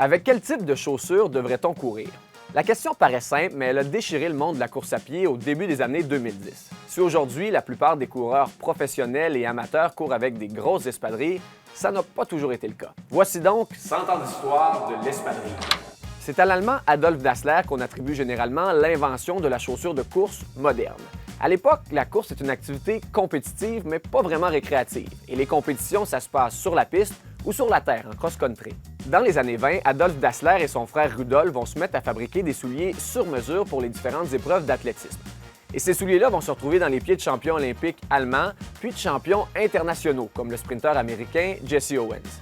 Avec quel type de chaussures devrait-on courir? La question paraît simple, mais elle a déchiré le monde de la course à pied au début des années 2010. Si aujourd'hui, la plupart des coureurs professionnels et amateurs courent avec des grosses espadrilles, ça n'a pas toujours été le cas. Voici donc 100 ans d'histoire de l'espadrille. C'est à l'Allemand Adolf Dassler qu'on attribue généralement l'invention de la chaussure de course moderne. À l'époque, la course est une activité compétitive, mais pas vraiment récréative. Et les compétitions, ça se passe sur la piste ou sur la terre, en cross-country. Dans les années 20, Adolf Dassler et son frère Rudolf vont se mettre à fabriquer des souliers sur mesure pour les différentes épreuves d'athlétisme. Et ces souliers-là vont se retrouver dans les pieds de champions olympiques allemands, puis de champions internationaux, comme le sprinteur américain Jesse Owens.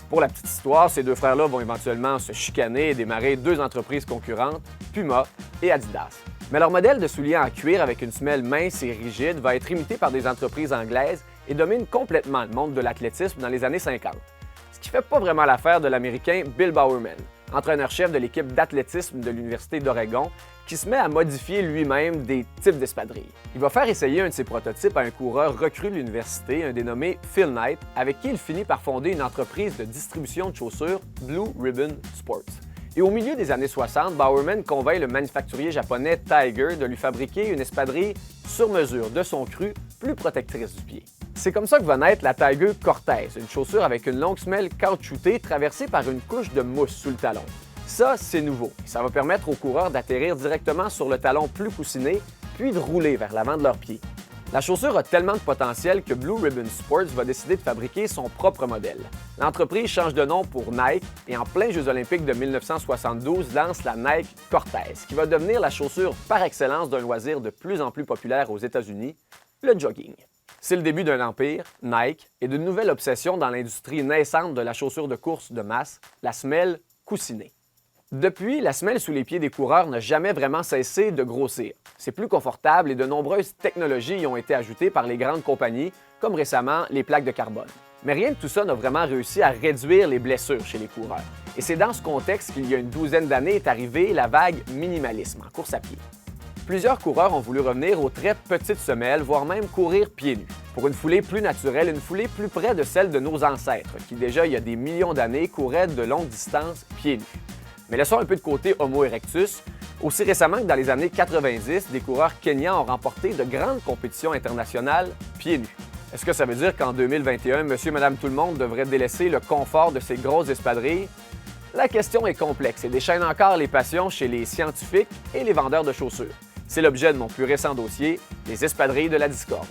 Pour la petite histoire, ces deux frères-là vont éventuellement se chicaner et démarrer deux entreprises concurrentes, Puma et Adidas. Mais leur modèle de souliers en cuir avec une semelle mince et rigide va être imité par des entreprises anglaises et domine complètement le monde de l'athlétisme dans les années 50. Ce qui fait pas vraiment l'affaire de l'Américain Bill Bowerman, entraîneur-chef de l'équipe d'athlétisme de l'Université d'Oregon, qui se met à modifier lui-même des types d'espadrilles. Il va faire essayer un de ses prototypes à un coureur recru de l'université, un dénommé Phil Knight, avec qui il finit par fonder une entreprise de distribution de chaussures, Blue Ribbon Sports. Et au milieu des années 60, Bowerman convainc le manufacturier japonais Tiger de lui fabriquer une espadrille sur mesure de son cru, plus protectrice du pied. C'est comme ça que va naître la Tiger Cortez, une chaussure avec une longue semelle caoutchoutée traversée par une couche de mousse sous le talon. Ça, c'est nouveau. Ça va permettre aux coureurs d'atterrir directement sur le talon plus coussiné, puis de rouler vers l'avant de leurs pieds. La chaussure a tellement de potentiel que Blue Ribbon Sports va décider de fabriquer son propre modèle. L'entreprise change de nom pour Nike et en plein Jeux olympiques de 1972 lance la Nike Cortez, qui va devenir la chaussure par excellence d'un loisir de plus en plus populaire aux États-Unis, le jogging. C'est le début d'un empire, Nike, et d'une nouvelle obsession dans l'industrie naissante de la chaussure de course de masse, la semelle coussinée. Depuis, la semelle sous les pieds des coureurs n'a jamais vraiment cessé de grossir. C'est plus confortable et de nombreuses technologies y ont été ajoutées par les grandes compagnies, comme récemment les plaques de carbone. Mais rien de tout ça n'a vraiment réussi à réduire les blessures chez les coureurs. Et c'est dans ce contexte qu'il y a une douzaine d'années est arrivée la vague minimalisme en course à pied. Plusieurs coureurs ont voulu revenir aux très petites semelles, voire même courir pieds nus, pour une foulée plus naturelle, une foulée plus près de celle de nos ancêtres, qui déjà il y a des millions d'années couraient de longues distances pieds nus. Mais laissons un peu de côté Homo erectus. Aussi récemment que dans les années 90, des coureurs kenyans ont remporté de grandes compétitions internationales pieds nus. Est-ce que ça veut dire qu'en 2021, monsieur, madame, tout le monde devrait délaisser le confort de ces grosses espadrilles? La question est complexe et déchaîne encore les passions chez les scientifiques et les vendeurs de chaussures. C'est l'objet de mon plus récent dossier, les espadrilles de la discorde.